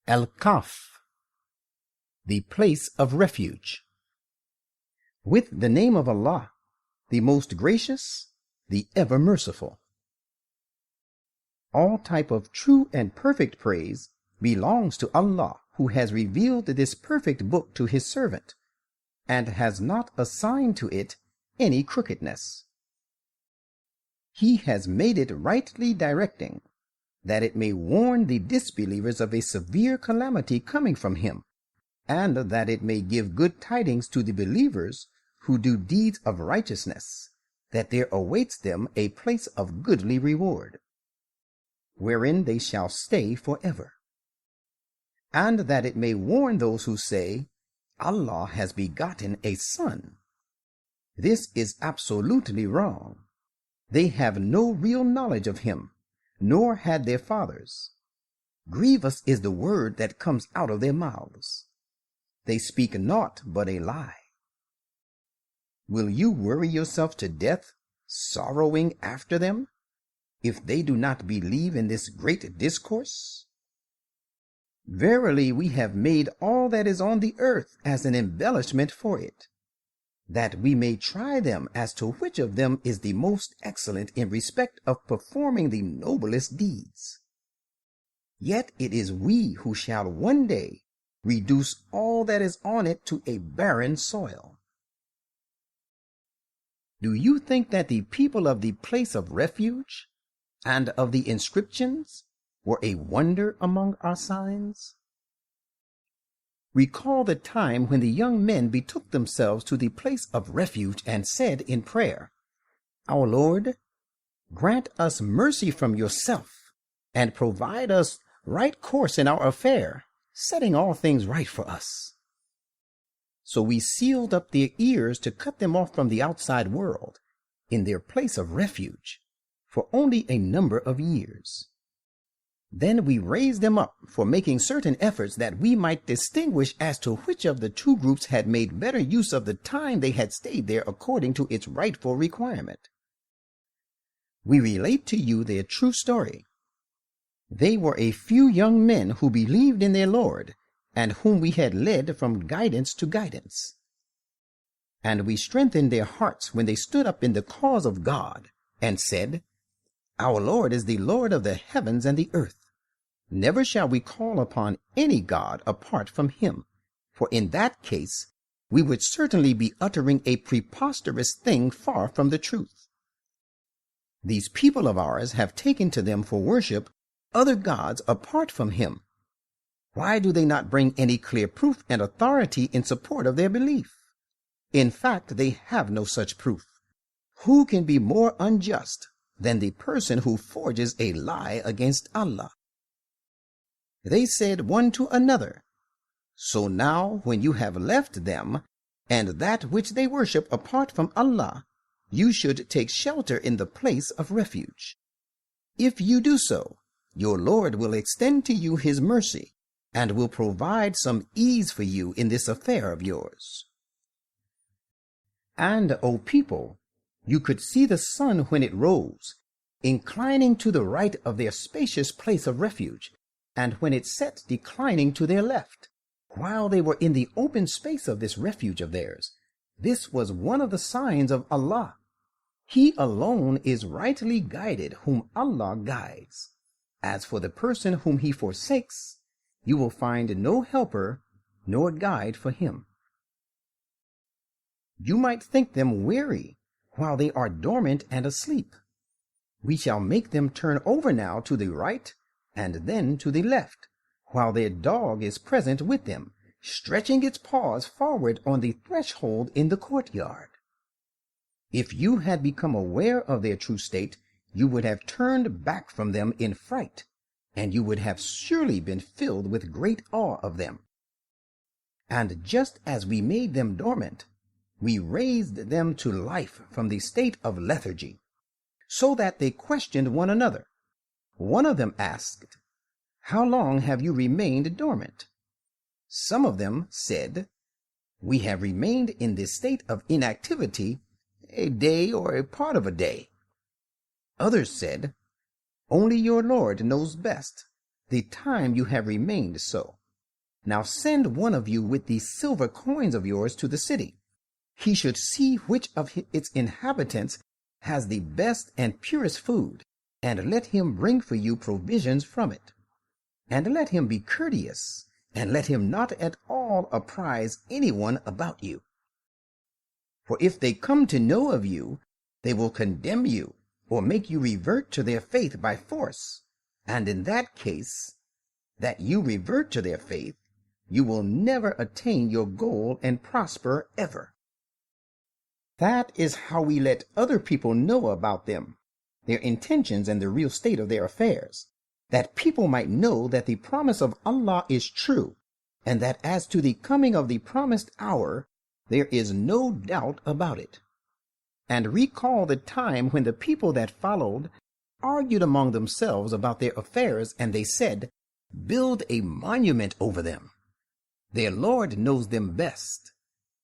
Al-Kahf, the place of refuge. With the name of Allah, the most gracious, the ever merciful. All type of true and perfect praise belongs to Allah, who has revealed this perfect book to his servant, and has not assigned to it any crookedness. He has made it rightly directing, that it may warn the disbelievers of a severe calamity coming from him, and that it may give good tidings to the believers who do deeds of righteousness, that there awaits them a place of goodly reward, wherein they shall stay forever. And that it may warn those who say, Allah has begotten a son. This is absolutely wrong. They have no real knowledge of him, nor had their fathers. Grievous is the word that comes out of their mouths. They speak naught but a lie. Will you worry yourself to death, sorrowing after them, if they do not believe in this great discourse? Verily, we have made all that is on the earth as an embellishment for it, that we may try them as to which of them is the most excellent in respect of performing the noblest deeds. Yet it is we who shall one day reduce all that is on it to a barren soil. Do you think that the people of the place of refuge and of the inscriptions were a wonder among our signs? Recall the time when the young men betook themselves to the place of refuge and said in prayer, Our Lord, grant us mercy from yourself, and provide us right course in our affair, setting all things right for us. So we sealed up their ears to cut them off from the outside world, in their place of refuge, for only a number of years. Then we raised them up for making certain efforts that we might distinguish as to which of the two groups had made better use of the time they had stayed there according to its rightful requirement. We relate to you their true story. They were a few young men who believed in their Lord, and whom we had led from guidance to guidance. And we strengthened their hearts when they stood up in the cause of God, and said, Our Lord is the Lord of the heavens and the earth. Never shall we call upon any god apart from him, for in that case we would certainly be uttering a preposterous thing far from the truth. These people of ours have taken to them for worship other gods apart from him. Why do they not bring any clear proof and authority in support of their belief? In fact, they have no such proof. Who can be more unjust than the person who forges a lie against Allah? They said one to another, So now when you have left them, and that which they worship apart from Allah, you should take shelter in the place of refuge. If you do so, your Lord will extend to you his mercy, and will provide some ease for you in this affair of yours. And, O people, you could see the sun when it rose, inclining to the right of their spacious place of refuge, and when it set declining to their left, while they were in the open space of this refuge of theirs. This was one of the signs of Allah. He alone is rightly guided whom Allah guides. As for the person whom he forsakes, you will find no helper nor guide for him. You might think them weary while they are dormant and asleep. We shall make them turn over now to the right and then to the left, while their dog is present with them, stretching its paws forward on the threshold in the courtyard. If you had become aware of their true state, you would have turned back from them in fright, and you would have surely been filled with great awe of them. And just as we made them dormant, we raised them to life from the state of lethargy, so that they questioned one another. One of them asked, How long have you remained dormant? Some of them said, We have remained in this state of inactivity a day or a part of a day. Others said, Only your Lord knows best. the time you have remained so. Now send one of you with these silver coins of yours to the city. He should see which of its inhabitants has the best and purest food, and let him bring for you provisions from it. And let him be courteous, and let him not at all apprise anyone about you. For if they come to know of you, they will condemn you, or make you revert to their faith by force. And in that case, that you revert to their faith, you will never attain your goal and prosper ever. That is how we let other people know about them, their intentions and the real state of their affairs, that people might know that the promise of Allah is true, and that as to the coming of the promised hour, there is no doubt about it. And recall the time when the people that followed argued among themselves about their affairs, and they said, "Build a monument over them. Their Lord knows them best."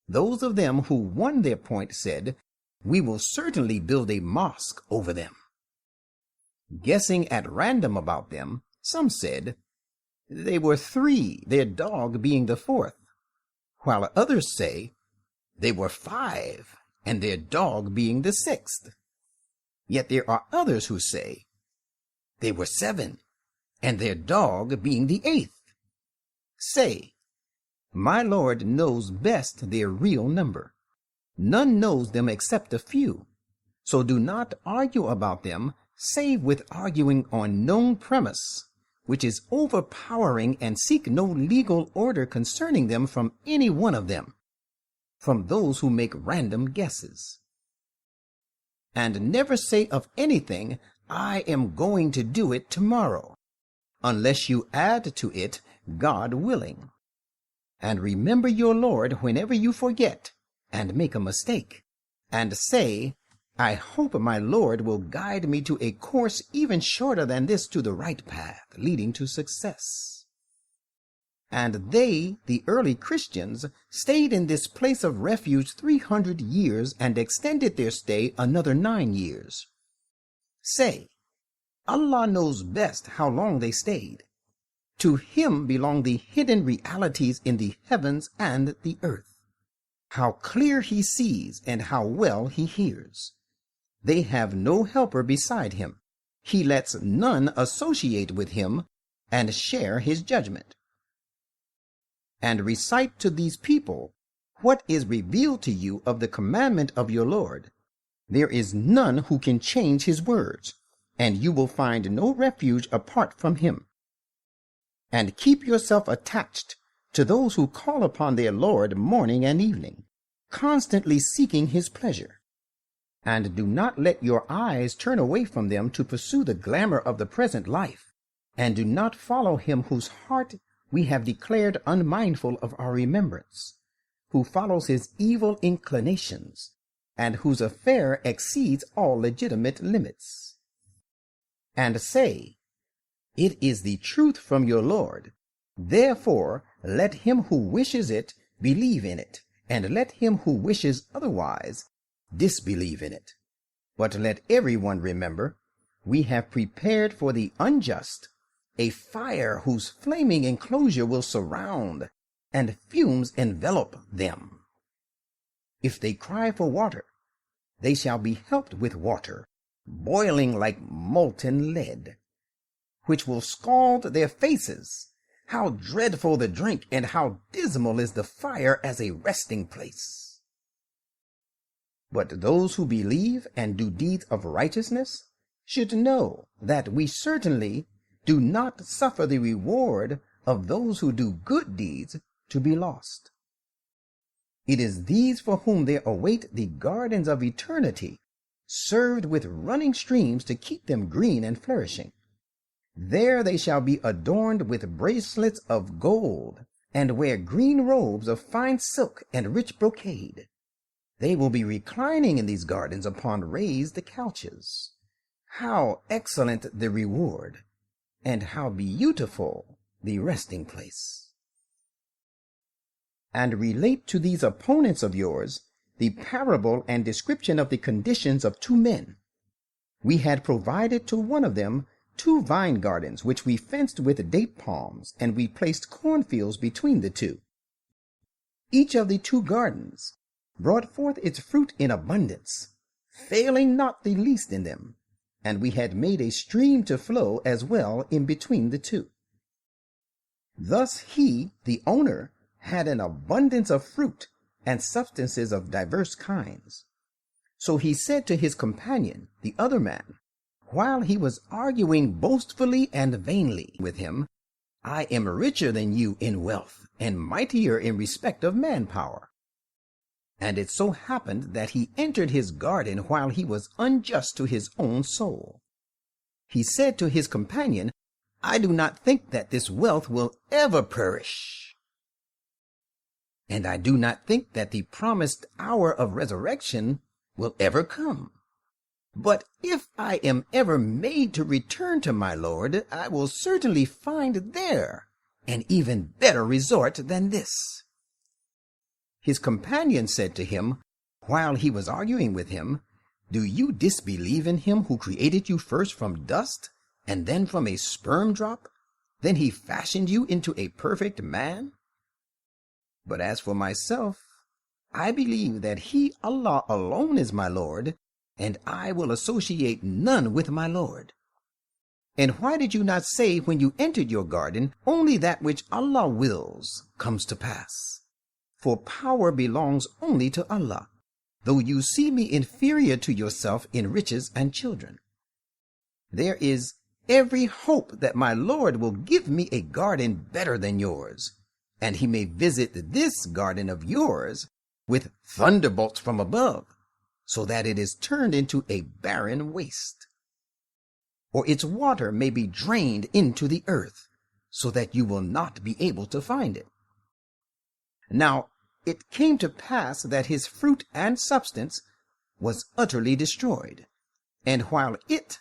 Those of them who won their point said, "We will certainly build a mosque over them." Guessing at random about them, some said, "They were 3, their dog being the 4th," while others say, "They were 5, and their dog being the 6th. Yet there are others who say, "They were 7, and their dog being the 8th. Say, my Lord knows best their real number. None knows them except a few. So do not argue about them, save with arguing on known premise, which is overpowering, and seek no legal order concerning them from any one of them, from those who make random guesses. And never say of anything, 'I am going to do it tomorrow,' unless you add to it, 'God willing.' And remember your Lord whenever you forget and make a mistake, and say, 'I hope my Lord will guide me to a course even shorter than this to the right path, leading to success.' And they, the early Christians, stayed in this place of refuge 300 years and extended their stay another 9 years. Say, Allah knows best how long they stayed. To him belong the hidden realities in the heavens and the earth. How clear he sees and how well he hears. They have no helper beside him. He lets none associate with him and share his judgment. And recite to these people what is revealed to you of the commandment of your Lord. There is none who can change his words, and you will find no refuge apart from him. And keep yourself attached to those who call upon their Lord morning and evening, constantly seeking his pleasure. And do not let your eyes turn away from them to pursue the glamour of the present life, and do not follow him whose heart we have declared unmindful of our remembrance, who follows his evil inclinations, and whose affair exceeds all legitimate limits. And say, 'It is the truth from your Lord. Therefore let him who wishes it believe in it, and let him who wishes otherwise disbelieve in it. But let everyone remember, we have prepared for the unjust a fire whose flaming enclosure will surround, and fumes envelop them. If they cry for water, they shall be helped with water, boiling like molten lead, which will scald their faces. How dreadful the drink, and how dismal is the fire as a resting place. But those who believe and do deeds of righteousness should know that we certainly do not suffer the reward of those who do good deeds to be lost. It is these for whom there await the gardens of eternity, served with running streams to keep them green and flourishing. There they shall be adorned with bracelets of gold, and wear green robes of fine silk and rich brocade. They will be reclining in these gardens upon raised couches. How excellent the reward, and how beautiful the resting place. And relate to these opponents of yours the parable and description of the conditions of 2 men. We had provided to one of them 2 vine gardens which we fenced with date palms, and we placed cornfields between the 2. Each of the 2 gardens brought forth its fruit in abundance, failing not the least in them, and we had made a stream to flow as well in between the 2. Thus he, the owner, had an abundance of fruit and substances of diverse kinds. So he said to his companion, the other man, while he was arguing boastfully and vainly with him, I am richer than you in wealth, and mightier in respect of manpower. And it so happened that he entered his garden while he was unjust to his own soul. He said to his companion, I do not think that this wealth will ever perish. And I do not think that the promised hour of resurrection will ever come. But if I am ever made to return to my Lord, I will certainly find there an even better resort than this. His companion said to him, while he was arguing with him, Do you disbelieve in him who created you first from dust, and then from a sperm drop? Then he fashioned you into a perfect man? But as for myself, I believe that he, Allah alone, is my Lord, and I will associate none with my Lord. And why did you not say when you entered your garden, only that which Allah wills comes to pass? For power belongs only to Allah, though you see me inferior to yourself in riches and children. There is every hope that my Lord will give me a garden better than yours, and he may visit this garden of yours with thunderbolts from above, so that it is turned into a barren waste. Or its water may be drained into the earth, so that you will not be able to find it. Now it came to pass that his fruit and substance was utterly destroyed, and while it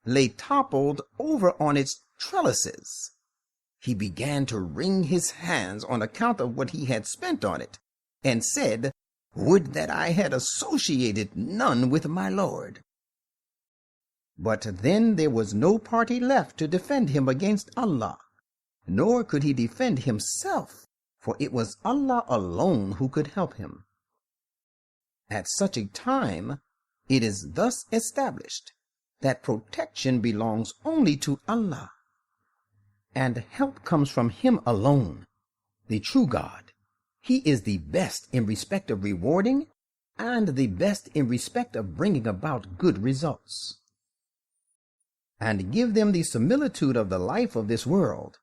lay toppled over on its trellises, he began to wring his hands on account of what he had spent on it, and said, Would that I had associated none with my Lord. But then there was no party left to defend him against Allah, nor could he defend himself, for it was Allah alone who could help him. At such a time, it is thus established that protection belongs only to Allah, and help comes from him alone, the true God. He is the best in respect of rewarding, and the best in respect of bringing about good results. And give them the similitude of the life of this world.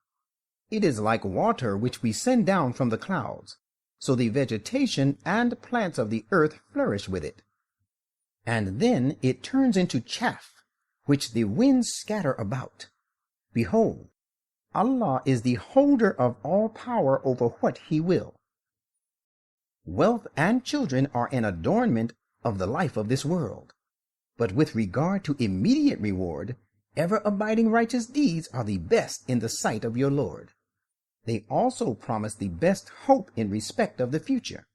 It is like water which we send down from the clouds, so the vegetation and plants of the earth flourish with it. And then it turns into chaff, which the winds scatter about. Behold, Allah is the holder of all power over what he will. Wealth and children are an adornment of the life of this world, but with regard to immediate reward, ever-abiding righteous deeds are the best in the sight of your Lord. They also promise the best hope in respect of the future.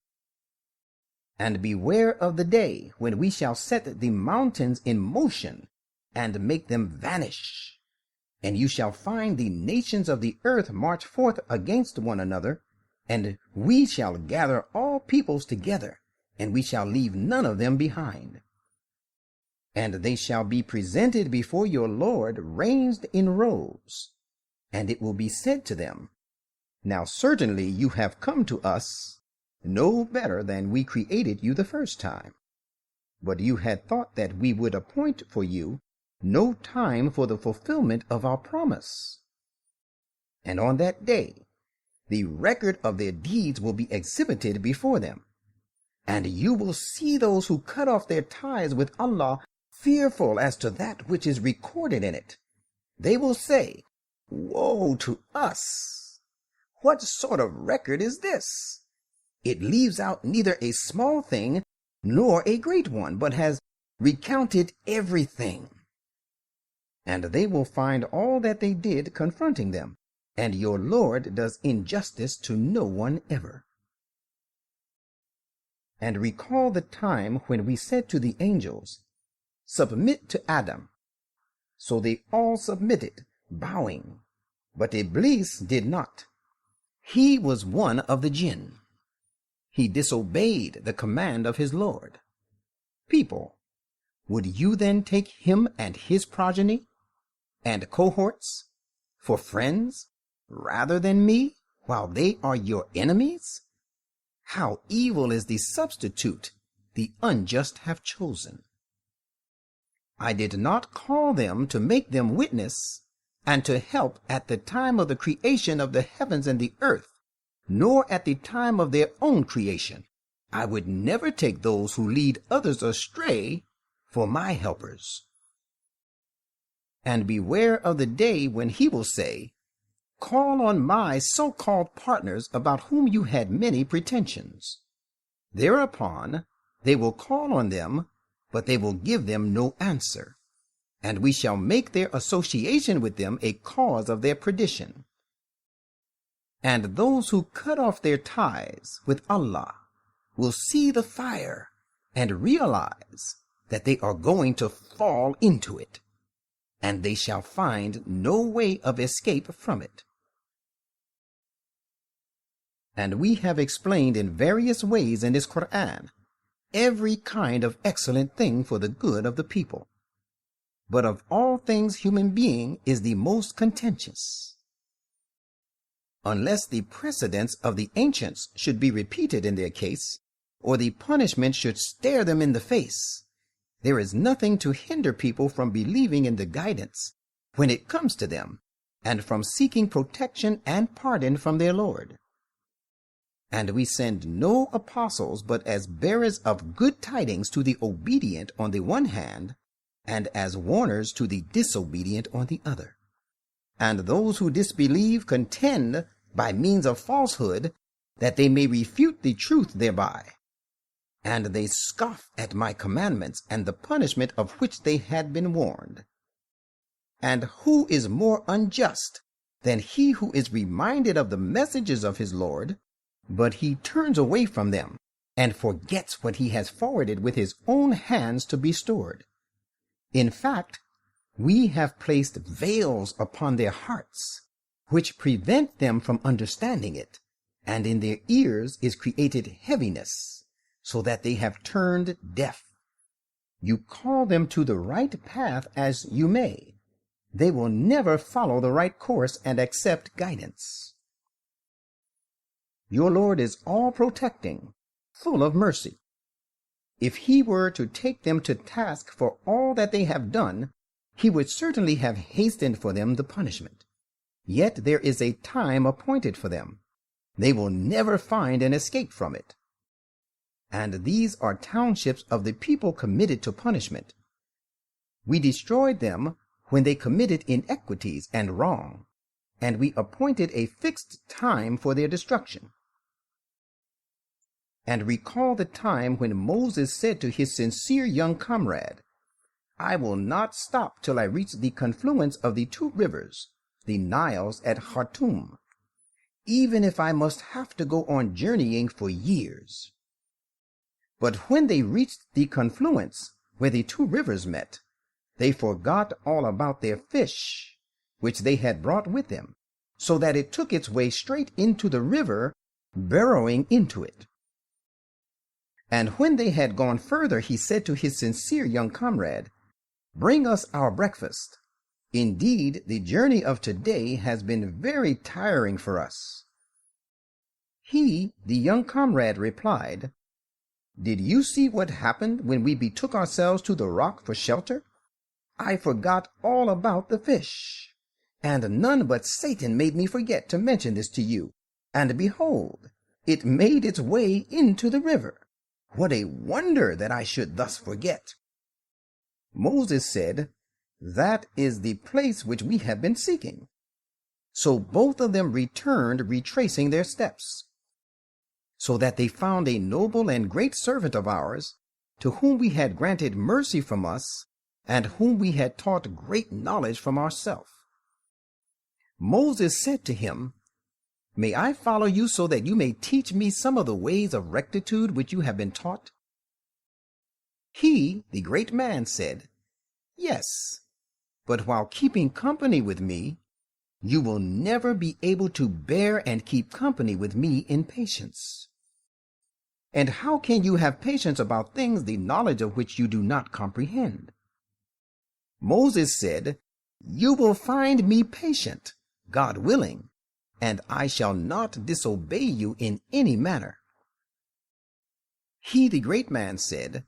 And beware of the day when we shall set the mountains in motion and make them vanish, and you shall find the nations of the earth march forth against one another, and we shall gather all peoples together, and we shall leave none of them behind. And they shall be presented before your Lord ranged in rows, and it will be said to them, Now certainly you have come to us no better than we created you the first time. But you had thought that we would appoint for you no time for the fulfillment of our promise. And on that day, the record of their deeds will be exhibited before them, and you will see those who cut off their ties with Allah fearful as to that which is recorded in it. They will say, Woe to us! What sort of record is this? It leaves out neither a small thing nor a great one, but has recounted everything. And they will find all that they did confronting them, and your Lord does injustice to no one ever. And recall the time when we said to the angels, Submit to Adam. So they all submitted, bowing. But Iblis did not. He was one of the jinn. He disobeyed the command of his Lord. People, would you then take him and his progeny and cohorts for friends rather than me, while they are your enemies? How evil is the substitute the unjust have chosen. I did not call them to make them witness and to help at the time of the creation of the heavens and the earth, nor at the time of their own creation. I would never take those who lead others astray for my helpers. And beware of the day when he will say, call on my so-called partners about whom you had many pretensions. Thereupon they will call on them, but they will give them no answer, and we shall make their association with them a cause of their perdition. And those who cut off their ties with Allah will see the fire and realize that they are going to fall into it, and they shall find no way of escape from it. And we have explained in various ways in this Quran every kind of excellent thing for the good of the people. But of all things, human being is the most contentious. Unless the precedents of the ancients should be repeated in their case, or the punishment should stare them in the face, there is nothing to hinder people from believing in the guidance when it comes to them, and from seeking protection and pardon from their Lord. And we send no apostles but as bearers of good tidings to the obedient on the one hand, and as warners to the disobedient on the other. And those who disbelieve contend by means of falsehood, that they may refute the truth thereby. And they scoff at my commandments and the punishment of which they had been warned. And who is more unjust than he who is reminded of the messages of his Lord, but he turns away from them and forgets what he has forwarded with his own hands to be stored? In fact, we have placed veils upon their hearts, which prevent them from understanding it, and in their ears is created heaviness, so that they have turned deaf. You call them to the right path as you may. They will never follow the right course and accept guidance. Your Lord is all-protecting, full of mercy. If he were to take them to task for all that they have done, he would certainly have hastened for them the punishment. Yet there is a time appointed for them. They will never find an escape from it. And these are townships of the people committed to punishment. We destroyed them when they committed inequities and wrong, and we appointed a fixed time for their destruction. And recall the time when Moses said to his sincere young comrade, I will not stop till I reach the confluence of the two rivers, the Niles at Khartoum, even if I must have to go on journeying for years. But when they reached the confluence where the two rivers met, they forgot all about their fish, which they had brought with them, so that it took its way straight into the river, burrowing into it. And when they had gone further, he said to his sincere young comrade, Bring us our breakfast. Indeed, the journey of today has been very tiring for us. He, the young comrade, replied, Did you see what happened when we betook ourselves to the rock for shelter? I forgot all about the fish, and none but Satan made me forget to mention this to you. And behold, it made its way into the river. What a wonder that I should thus forget. Moses said, That is the place which we have been seeking. So both of them returned, retracing their steps, so that they found a noble and great servant of ours, to whom we had granted mercy from us, and whom we had taught great knowledge from ourselves. Moses said to him, May I follow you so that you may teach me some of the ways of rectitude which you have been taught? He, the great man, said, Yes, But while keeping company with me, you will never be able to bear and keep company with me in patience. And how can you have patience about things the knowledge of which you do not comprehend? Moses said, "You will find me patient, God willing, and I shall not disobey you in any manner." He, the great man, said,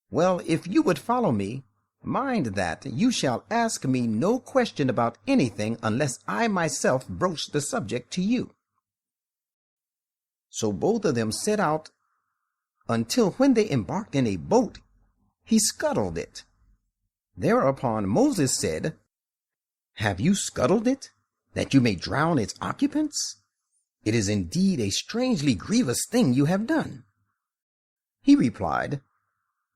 "Well, if you would follow me, mind that you shall ask me no question about anything unless I myself broach the subject to you." So both of them set out until when they embarked in a boat, he scuttled it. Thereupon Moses said, "Have you scuttled it, that you may drown its occupants? It is indeed a strangely grievous thing you have done." He replied,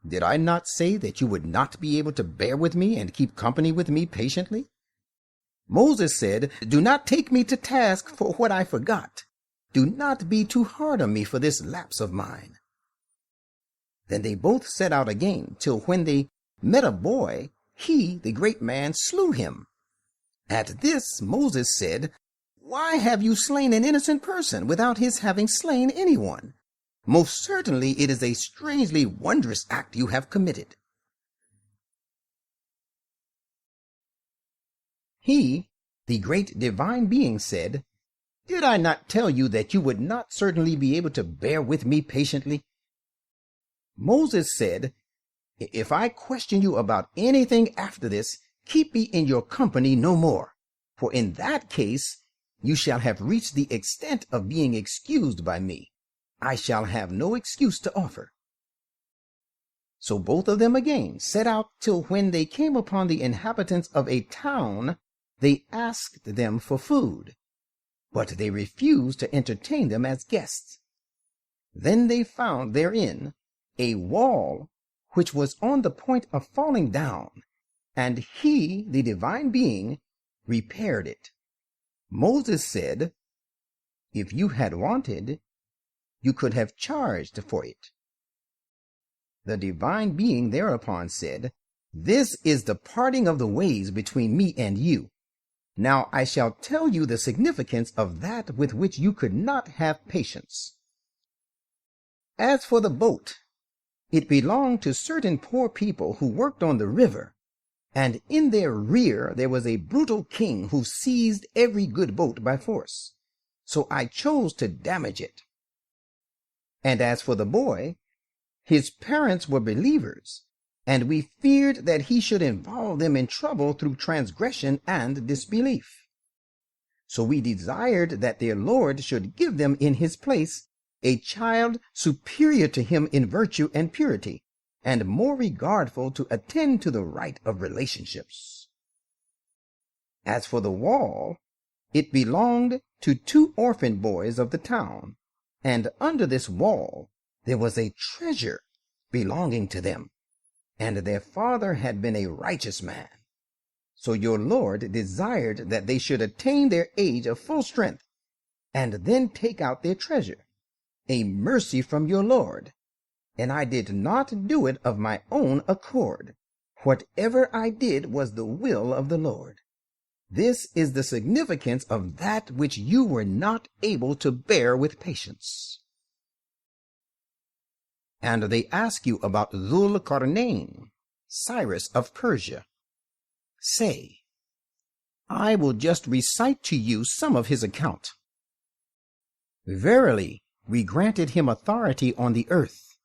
"Did I not say that you would not be able to bear with me and keep company with me patiently?" Moses said, "Do not take me to task for what I forgot. Do not be too hard on me for this lapse of mine." Then they both set out again, till when they met a boy, he, the great man, slew him. At this Moses said, "Why have you slain an innocent person without his having slain anyone? Most certainly it is a strangely wondrous act you have committed." He, the great divine being, said, "Did I not tell you that you would not certainly be able to bear with me patiently?" Moses said, "If I question you about anything after this, keep me in your company no more, for in that case you shall have reached the extent of being excused by me. I shall have no excuse to offer." So both of them again set out, till when they came upon the inhabitants of a town, they asked them for food, but they refused to entertain them as guests. Then they found therein a wall which was on the point of falling down, and he, the divine being, repaired it. Moses said, "If you had wanted, you could have charged for it." The divine being thereupon said, "This is the parting of the ways between me and you. Now I shall tell you the significance of that with which you could not have patience. As for the boat, it belonged to certain poor people who worked on the river, and in their rear there was a brutal king who seized every good boat by force. So I chose to damage it. And as for the boy, his parents were believers, and we feared that he should involve them in trouble through transgression and disbelief. So we desired that their Lord should give them in his place a child superior to him in virtue and purity, and more regardful to attend to the right of relationships. As for the wall, it belonged to 2 orphan boys of the town, and under this wall there was a treasure belonging to them, and their father had been a righteous man. So your Lord desired that they should attain their age of full strength, and then take out their treasure, a mercy from your Lord. And I did not do it of my own accord. Whatever I did was the will of the Lord. This is the significance of that which you were not able to bear with patience." And they ask you about Dhul-Qarnayn, Cyrus of Persia. Say, I will just recite to you some of his account. Verily, we granted him authority on the earth,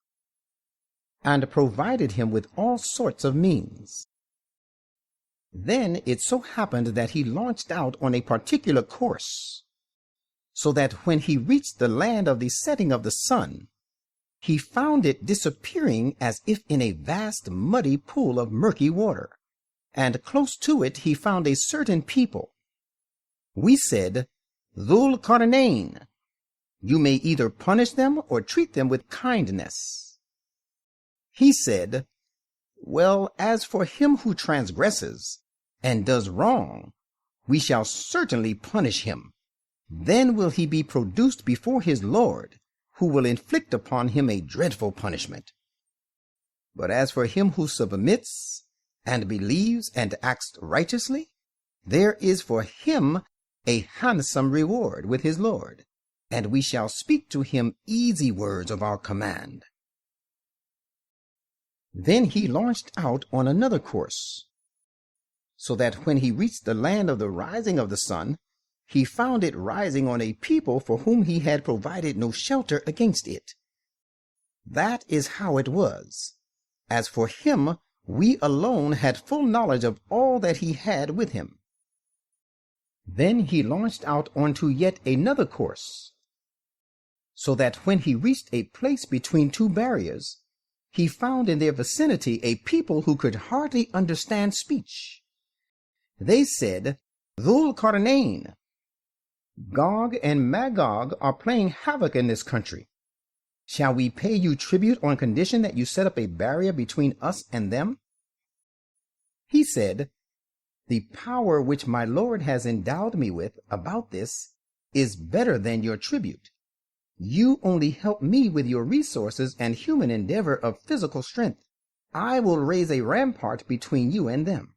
and provided him with all sorts of means. Then it so happened that he launched out on a particular course, so that when he reached the land of the setting of the sun, he found it disappearing as if in a vast muddy pool of murky water, and close to it he found a certain people. We said, Dhul-Qarnayn, you may either punish them or treat them with kindness. He said, Well, as for him who transgresses and does wrong, we shall certainly punish him. Then will he be produced before his Lord, who will inflict upon him a dreadful punishment. But as for him who submits and believes and acts righteously, there is for him a handsome reward with his Lord, and we shall speak to him easy words of our command. Then he launched out on another course, so that when he reached the land of the rising of the sun, he found it rising on a people for whom he had provided no shelter against it. That is how it was. As for him, we alone had full knowledge of all that he had with him. Then he launched out onto yet another course, so that when he reached a place between two barriers, he found in their vicinity a people who could hardly understand speech. They said, "Dhul Qarnayn, Gog and Magog are playing havoc in this country. Shall we pay you tribute on condition that you set up a barrier between us and them?" He said, "The power which my Lord has endowed me with about this is better than your tribute. You only help me with your resources and human endeavor of physical strength. I will raise a rampart between you and them."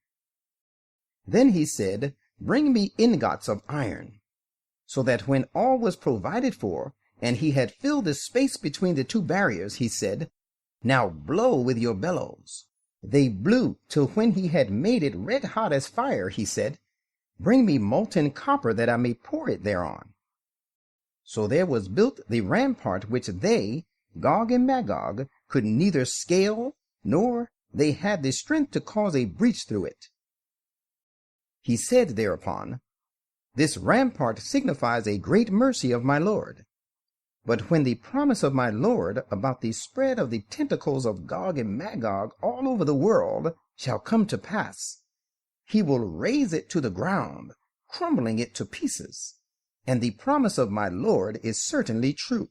Then he said, "Bring me ingots of iron," so that when all was provided for, and he had filled the space between the two barriers, he said, "Now blow with your bellows." They blew till when he had made it red hot as fire, he said, "Bring me molten copper that I may pour it thereon." So there was built the rampart which they, Gog and Magog, could neither scale, nor they had the strength to cause a breach through it. He said thereupon, "This rampart signifies a great mercy of my Lord. But when the promise of my Lord about the spread of the tentacles of Gog and Magog all over the world shall come to pass, he will raze it to the ground, crumbling it to pieces. And the promise of my Lord is certainly true.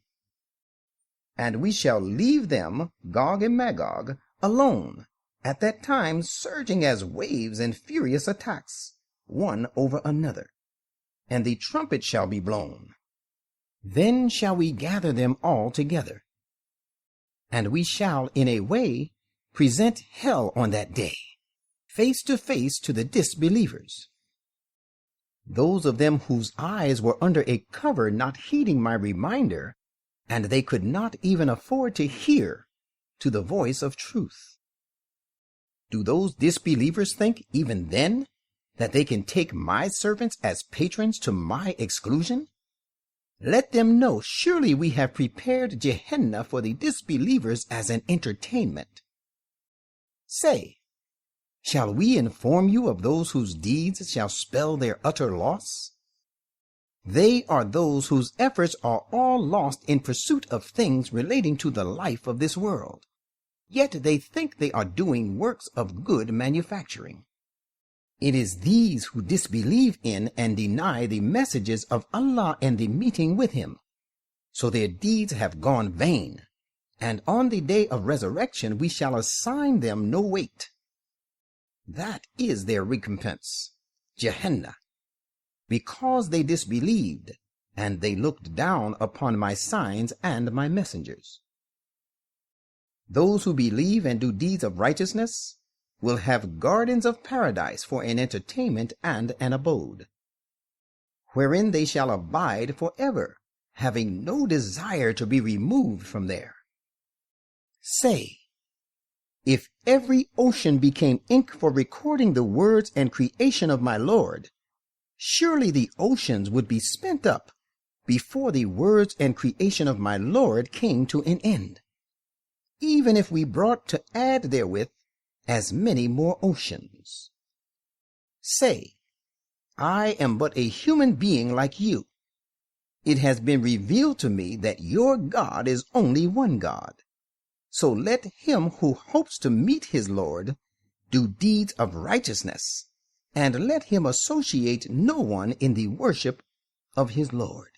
And we shall leave them, Gog and Magog, alone, at that time surging as waves in furious attacks, one over another. And the trumpet shall be blown. Then shall we gather them all together. And we shall, in a way, present hell on that day, face to face to the disbelievers. Those of them whose eyes were under a cover not heeding my reminder, and they could not even afford to hear to the voice of truth. Do those disbelievers think, even then, that they can take my servants as patrons to my exclusion? Let them know, surely we have prepared Gehenna for the disbelievers as an entertainment. Say, shall we inform you of those whose deeds shall spell their utter loss? They are those whose efforts are all lost in pursuit of things relating to the life of this world, yet they think they are doing works of good manufacturing. It is these who disbelieve in and deny the messages of Allah and the meeting with him, so their deeds have gone vain, and on the day of resurrection we shall assign them no weight. That is their recompense, Gehenna, because they disbelieved, and they looked down upon my signs and my messengers. Those who believe and do deeds of righteousness will have gardens of paradise for an entertainment and an abode, wherein they shall abide forever, having no desire to be removed from there. Say, if every ocean became ink for recording the words and creation of my Lord, surely the oceans would be spent up before the words and creation of my Lord came to an end, even if we brought to add therewith as many more oceans. Say, I am but a human being like you. It has been revealed to me that your God is only one God. So let him who hopes to meet his Lord do deeds of righteousness, and let him associate no one in the worship of his Lord.